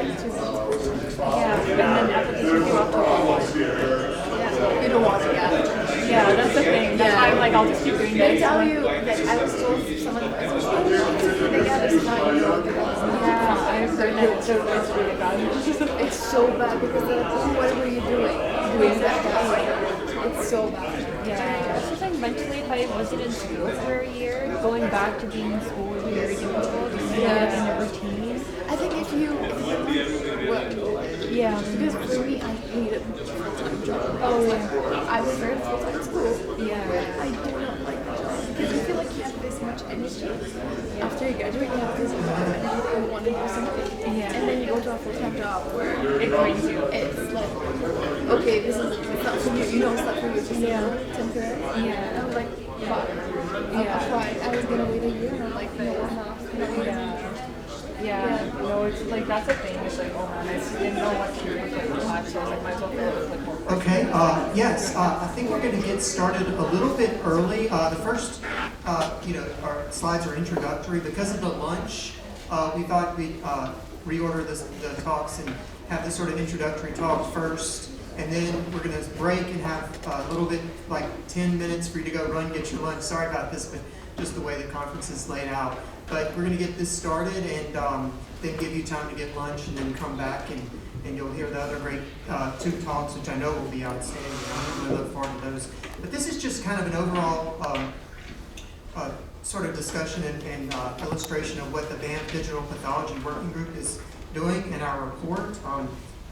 like 2 minutes. Yeah, and then applications go up to 1. Yeah, you don't want to get it. Yeah, that's the thing. That's why I'm like, I'll just keep doing They this. tell you that I was told someone they got this not you know what Yeah, I've heard that it's really bad. it's so bad because they're like, oh, what were you doing? Doing that guy. It's so bad. Yeah, it's just like mentally, if I wasn't in school for a year, going back to being in school would be very difficult. Just in a routine. I think if you what Yeah. because for me I hated full-time job. Oh yeah. I prefer full-time school. Yeah. I do not like the job because you feel like you have this much energy. After you graduate, you have this amount of energy you want to do something. Yeah. And then you go to a full-time job where It drains you. it's like, okay, this is it's not for you. You know it's not for you. It's just temporary. Yeah. And I'm like, fuck. I tried. I was gonna wait a year and I'm like, no, I'm not. Yeah, no, it's like that's the thing. It's like, oh man, I just didn't know what to do with like the class, so I was like, might as well fill it with like more. Okay, yes, I think we're going to get started a little bit early. The first, our slides are introductory. Because of the lunch, we thought we'd reorder the talks and have this sort of introductory talk first. And then we're going to break and have a little bit, like 10 minutes for you to go run, get your lunch. Sorry about this, but just the way the conference is laid out. But we're going to get this started and then give you time to get lunch and then come back and you'll hear the other great 2 talks, which I know will be outstanding. I really look forward to those. But this is just kind of an overall sort of discussion and illustration of what the Banff Digital Pathology Working Group is doing in our report.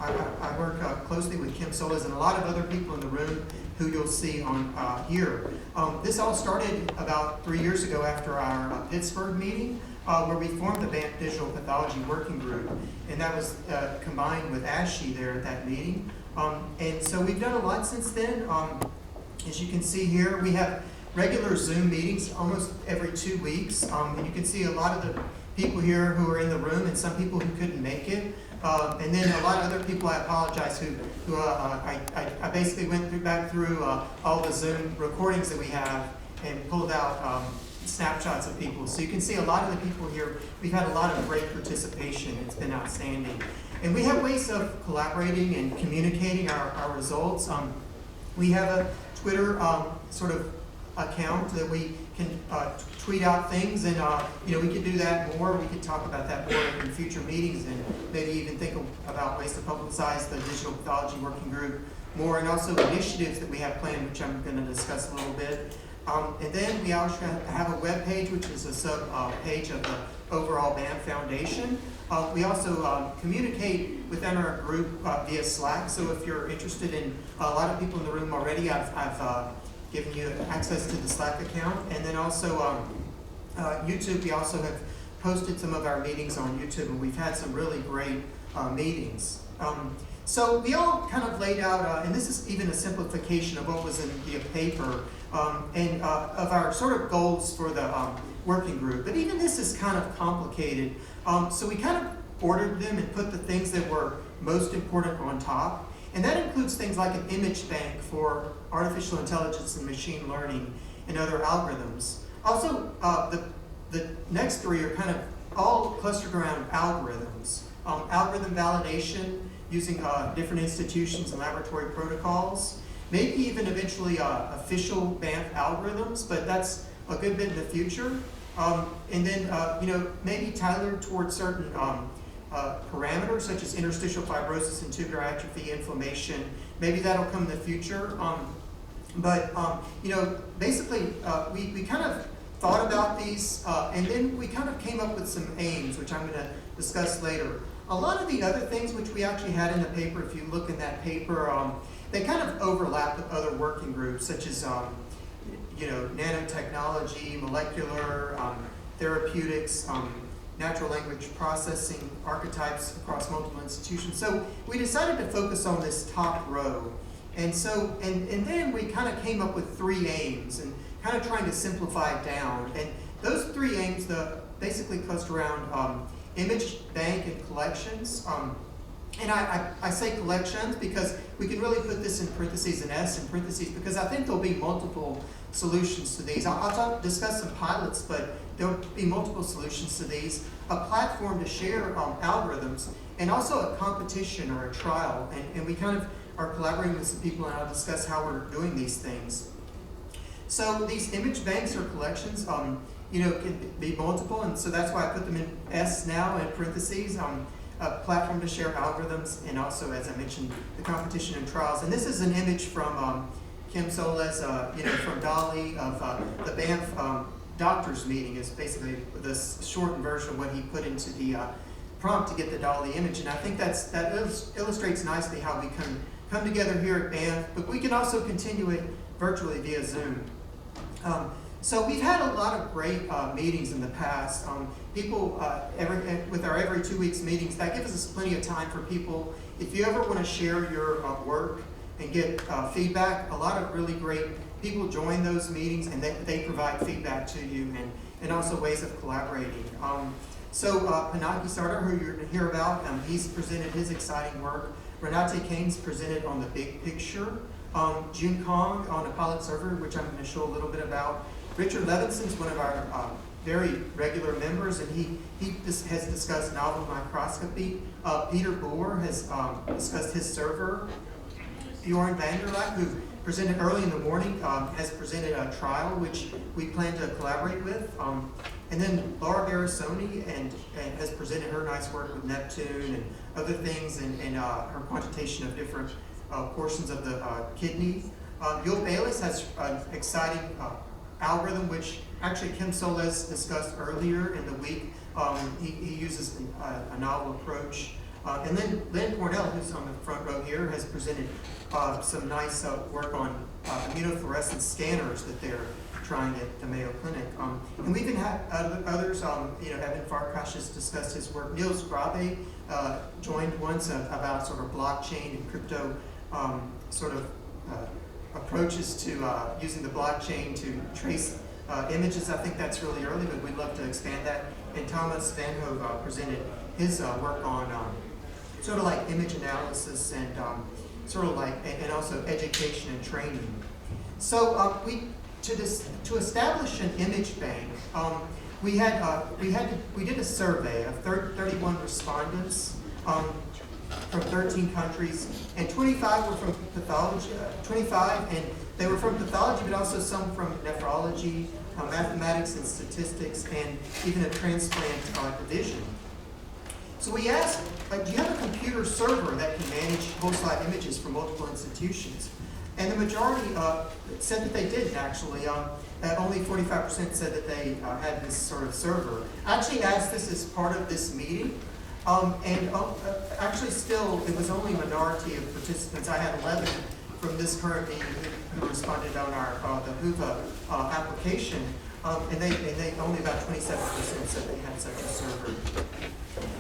I work closely with Kim Solis and a lot of other people in the room who you'll see on here. This all started about 3 years ago after our Pittsburgh meeting, where we formed the Banff Digital Pathology Working Group, and that was combined with ASHI there at that meeting. And so we've done a lot since then. As you can see here, we have regular Zoom meetings almost every 2 weeks, and you can see a lot of the people here who are in the room and some people who couldn't make it. And then a lot of other people, I apologize, who I basically went back through all the Zoom recordings that we have and pulled out snapshots of people. So you can see a lot of the people here, we've had a lot of great participation. It's been outstanding. And we have ways of collaborating and communicating our results. We have a Twitter sort of account that we can tweet out things, and we could do that more. We could talk about that more in future meetings, and maybe even think about ways to publicize the Digital Pathology Working Group more, and also initiatives that we have planned, which I'm going to discuss a little bit. And then we also have a web page, which is a sub page of the overall Banff Foundation. We also communicate within our group via Slack. So if you're interested in a lot of people in the room already, I've given you access to the Slack account. And then also YouTube, we also have posted some of our meetings on YouTube, and we've had some really great meetings. So we all kind of laid out, and this is even a simplification of what was in the paper, and of our sort of goals for the working group. But even this is kind of complicated. So we kind of ordered them and put the things that were most important on top. And that includes things like an image bank for artificial intelligence and machine learning and other algorithms. Also, the next 3 are kind of all clustered around algorithms. Algorithm validation using different institutions and laboratory protocols. Maybe even eventually official Banff algorithms, but that's a good bit in the future. And then, maybe tailored towards certain parameters such as interstitial fibrosis and tubular atrophy, inflammation. Maybe that'll come in the future. Basically, we kind of thought about these, and then we kind of came up with some aims, which I'm going to discuss later. A lot of the other things which we actually had in the paper, if you look in that paper, they kind of overlap with other working groups, such as nanotechnology, molecular, therapeutics, natural language processing, archetypes across multiple institutions. So we decided to focus on this top row. And so, and then we kind of came up with 3 aims and kind of trying to simplify it down. And those 3 aims basically cluster around image bank and collections. And I say collections because we can really put this in parentheses, an S in parentheses, because I think there'll be multiple solutions to these. I'll discuss some pilots, but there'll be multiple solutions to these. A platform to share algorithms, and also a competition or a trial. And we kind of are collaborating with some people, and I'll discuss how we're doing these things. So these image banks or collections, can be multiple, and so that's why I put them in S now in parentheses. A platform to share algorithms, and also, as I mentioned, the competition and trials. And this is an image from Kim Soles, from Dolly of the Banff doctor's meeting. Is basically this shortened version of what he put into the prompt to get the Dolly image. And I think that illustrates nicely how we come together here at Banff, but we can also continue it virtually via Zoom. So we've had a lot of great meetings in the past. People, with our every 2 weeks meetings, that gives us plenty of time for people. If you ever want to share your work and get feedback, a lot of really great people join those meetings, and they provide feedback to you, and also ways of collaborating. So Pinaki Sarda, who you're going to hear about, he's presented his exciting work. Renate Kane's presented on the big picture. June Kong on a pilot server, which I'm going to show a little bit about. Richard Levinson's one of our very regular members, and he has discussed novel microscopy. Peter Boer has discussed his server. Bjorn Vanderlack, who presented early in the morning, has presented a trial which we plan to collaborate with. And then Laura Barasoni and has presented her nice work with Neptune and other things, and her quantitation of different portions of the kidney. Yul Bayless has an exciting algorithm, which actually Kim Soles discussed earlier in the week. He uses a novel approach. And then Lynn Cornell, who's on the front row here, has presented some nice work on immunofluorescence scanners that they're trying at the Mayo Clinic. And we've even had others, Evan Farkas has discussed his work. Niels Grabe joined once about sort of blockchain and crypto approaches to using the blockchain to trace images. I think that's really early, but we'd love to expand that. And Thomas Van Hove presented his work on sort of like image analysis and and also education and training. So to establish an image bank, we did a survey of 31 respondents from 13 countries, and 25 were from pathology. 25, and they were from pathology, but also some from nephrology, mathematics and statistics, and even a transplant division. So we asked, do you have a computer server that can manage whole slide images from multiple institutions? And the majority said that they didn't, actually. Only 45% said that they had this sort of server. I actually asked this as part of this meeting, actually still, it was only a minority of participants. I had 11 from this current meeting who responded on the Hoover application, and they only about 27% said they had such a server.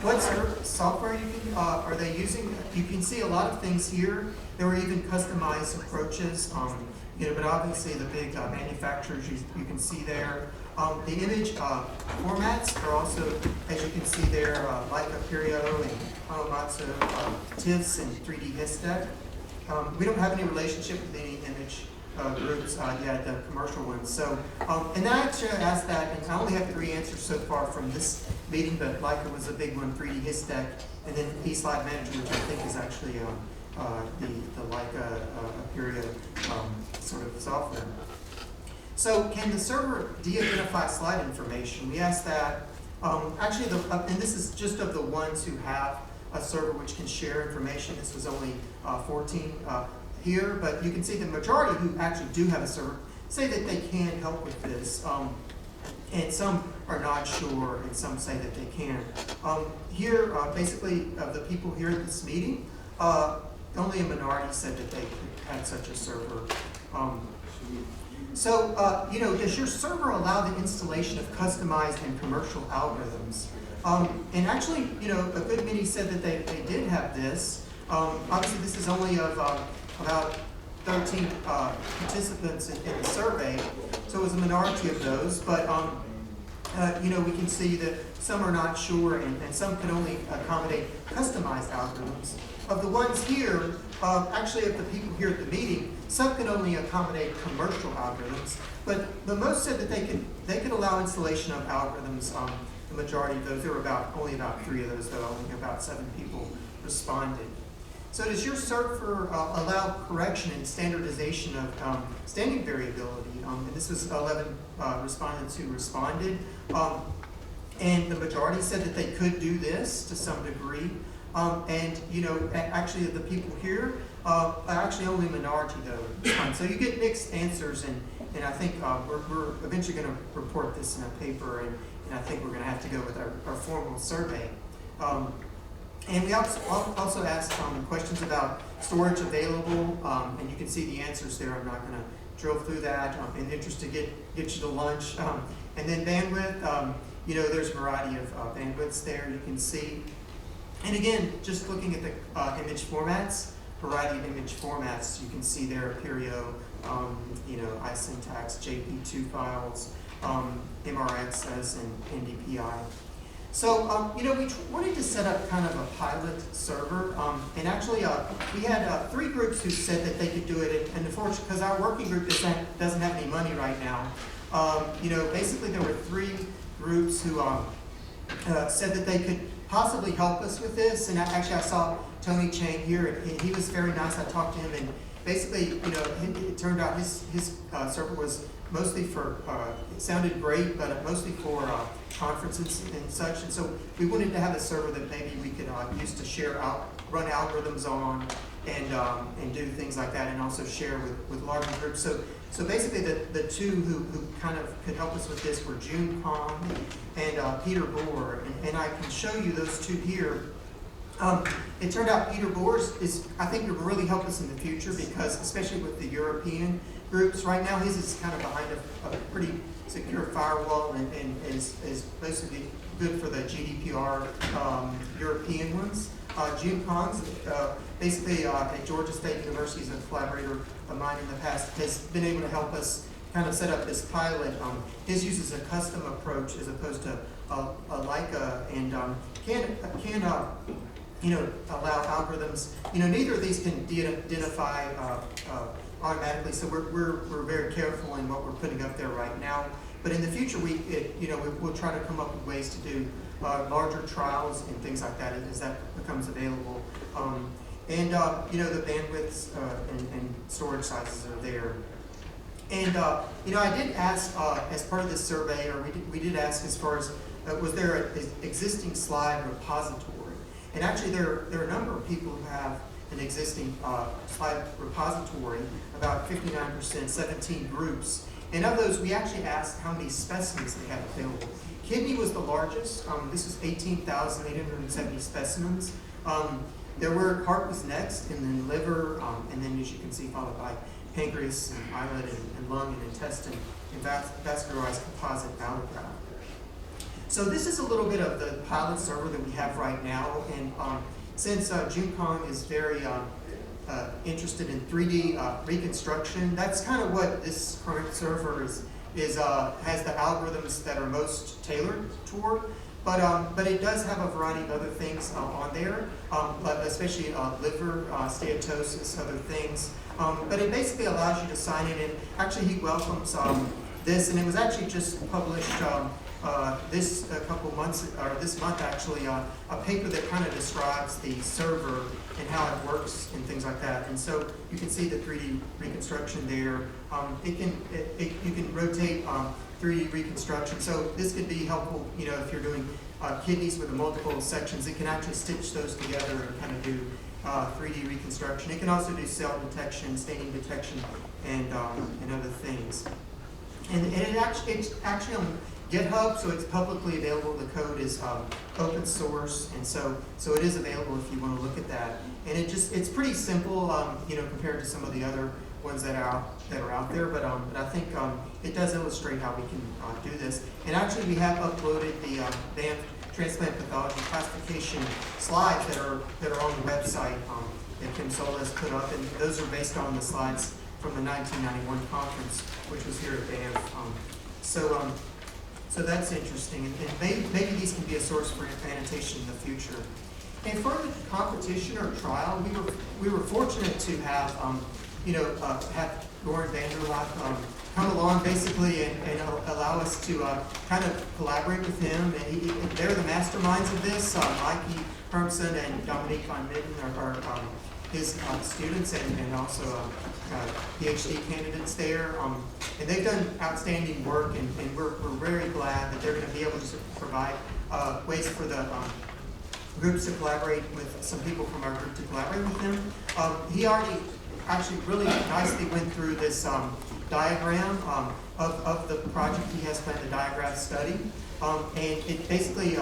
What software are they using? You can see a lot of things here. There were even customized approaches, but obviously the big manufacturers you can see there. The image formats are also, as you can see there, Leica Curio and Hamamatsu, TIFFs, and 3D Histec. We don't have any relationship with any image groups yet, the commercial ones. So, and I actually asked that, and I only have 3 answers so far from this meeting, but Leica was a big one, 3D Histec, and then eSlide Manager, which I think is actually the Leica Curio sort of software. So can the server de-identify slide information? We asked that. Actually, and this is just of the ones who have a server which can share information. This was only 14 here, but you can see the majority who actually do have a server say that they can help with this. And some are not sure, and some say that they can. Here, basically, of the people here at this meeting, only a minority said that they had such a server. Does your server allow the installation of customized and commercial algorithms? And actually, a good many said that they did have this. Obviously, this is only of about 13 participants in the survey, so it was a minority of those. But we can see that some are not sure, and some can only accommodate customized algorithms. Of the ones here, actually of the people here at the meeting, some can only accommodate commercial algorithms, but the most said that they could allow installation of algorithms the majority of those. There were only about 3 of those, though. Only about 7 people responded. So does your surfer allow correction and standardization of standing variability? And this was 11 respondents who responded. And the majority said that they could do this to some degree. And, you know, actually the people here, actually only minority though. So you get mixed answers, and I think we're eventually going to report this in a paper, and I think we're going to have to go with our formal survey. And we also asked questions about storage available, and you can see the answers there. I'm not going to drill through that. In the interest to get you to lunch. And then bandwidth, you know, there's a variety of bandwidths there you can see. And again, just looking at the image formats, variety of image formats, you can see there Perio, you know, iSyntax, JP2 files, MRXs, and NDPI. So, you know, we wanted to set up kind of a pilot server, and actually we had 3 groups who said that they could do it, and unfortunately, because our working group doesn't have any money right now, you know, basically there were 3 groups who said that they could possibly help us with this, and actually I saw Tony Chang here, and he was very nice. I talked to him, and basically, you know, it turned out his server was mostly for, it sounded great, but mostly for conferences and such, and so we wanted to have a server that maybe we could use to share run algorithms on, and do things like that, and also share with larger groups. So basically the 2 who kind of could help us with this were June Kong and Peter Bohr, and I can show you those 2 here. It turned out Peter Bohr I think will really help us in the future, because especially with the European groups, right now his is kind of behind a pretty secure firewall, and is basically good for the GDPR European ones. June Kong's basically at Georgia State University, is a collaborator of mine in the past, has been able to help us kind of set up this pilot. His uses a custom approach as opposed to a Leica, and can you know, allow algorithms. You know, neither of these can de-identify automatically, so we're very careful in what we're putting up there right now. But in the future, we'll try to come up with ways to do larger trials and things like that as that becomes available. And you know, the bandwidths and storage sizes are there. And you know, I did ask as part of this survey, or we did ask as far as was there an existing slide repository? And actually, there are a number of people who have an existing slide repository, about 59%, 17 groups. And of those, we actually asked how many specimens they have available. Kidney was the largest. This was 18,870 specimens. Heart was next, and then liver, and then as you can see, followed by pancreas and islet and lung and intestine, and vascularized composite allograft. So this is a little bit of the pilot server that we have right now, and since June Kong is very interested in 3D reconstruction, that's kind of what this current server has the algorithms that are most tailored toward. But it does have a variety of other things on there, but especially liver, steatosis, other things. But it basically allows you to sign in, and actually he welcomes this, and it was actually just published this month actually, a paper that kind of describes the server and how it works and things like that. And so you can see the 3D reconstruction there. You can rotate 3D reconstruction. So this could be helpful, you know, if you're doing kidneys with the multiple sections. It can actually stitch those together and kind of do 3D reconstruction. It can also do cell detection, staining detection, and other things. And it's actually on GitHub, so it's publicly available. The code is open source, and so it is available if you want to look at that. And it's pretty simple, you know, compared to some of the other ones that are out there. But I think it does illustrate how we can do this. And actually, we have uploaded the Banff transplant pathology classification slides that are on the website that Kim Sola has put up, and those are based on the slides from the 1991 conference, which was here at Banff. So that's interesting, and maybe these can be a source for annotation in the future. And for the competition or trial, we were fortunate to have have Goran Vanderlaat come along basically and allow us to kind of collaborate with him. And they're the masterminds of this. Mikey Hermsen and Dominique van Midden are his students and also PhD candidates there. And they've done outstanding work, and we're very glad that they're going to be able to provide ways for the groups to collaborate with some people from our group to collaborate with him. He already actually really nicely went through this diagram of the project he has planned, the diagram study. And it basically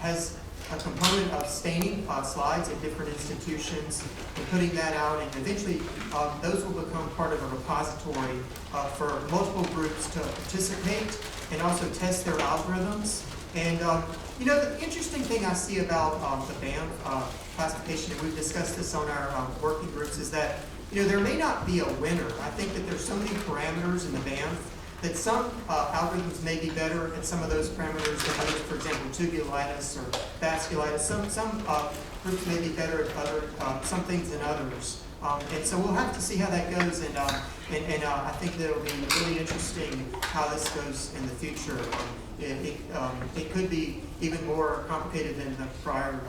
has a component of staining slides at different institutions and putting that out, and eventually those will become part of a repository for multiple groups to participate and also test their algorithms. And the interesting thing I see about the Banff classification, and we've discussed this on our working groups, is that there may not be a winner. I think that there's so many parameters in the Banff that some algorithms may be better at some of those parameters than others. For example, tubulitis or vasculitis. Some groups may be better at other some things than others. And so we'll have to see how that goes. And I think that it'll be really interesting how this goes in the future. It could be even more complicated than the prior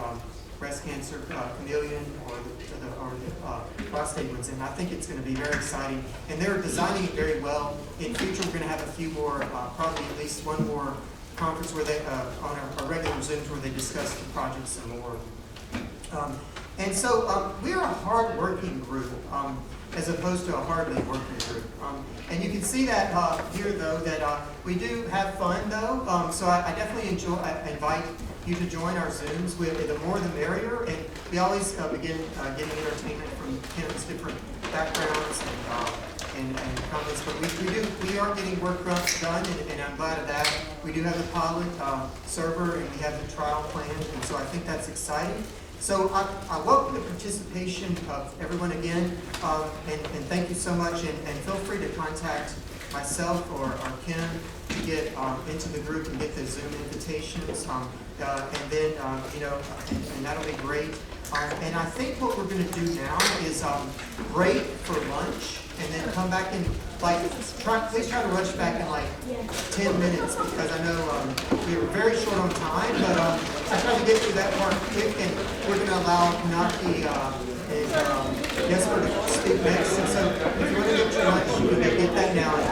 breast cancer chameleon or the prostate ones, and I think it's going to be very exciting. And they're designing it very well. In future, we're going to have a few more, probably at least one more conference where they, on our regular Zooms, where they discuss the project some more. And so we're a hard-working group, as opposed to a hardly working group. And you can see that here, though, that we do have fun, though. So I definitely invite you to join our Zooms. The more the merrier, and we always begin getting entertainment from Kim's different backgrounds and comments. But we are getting work done, and I'm glad of that. We do have the pilot server, and we have the trial planned, and so I think that's exciting. So I welcome the participation of everyone again, and thank you so much. And feel free to contact myself or Kim to get into the group and get the Zoom invitations. And then, and that'll be great. And I think what we're going to do now is break for lunch and then come back and please try to rush back in 10 minutes, because I know we were very short on time, but I tried to get through that part quick, and we're going to allow Naki and Jesper to speak next. And so if you want to get your lunch, you can get that now.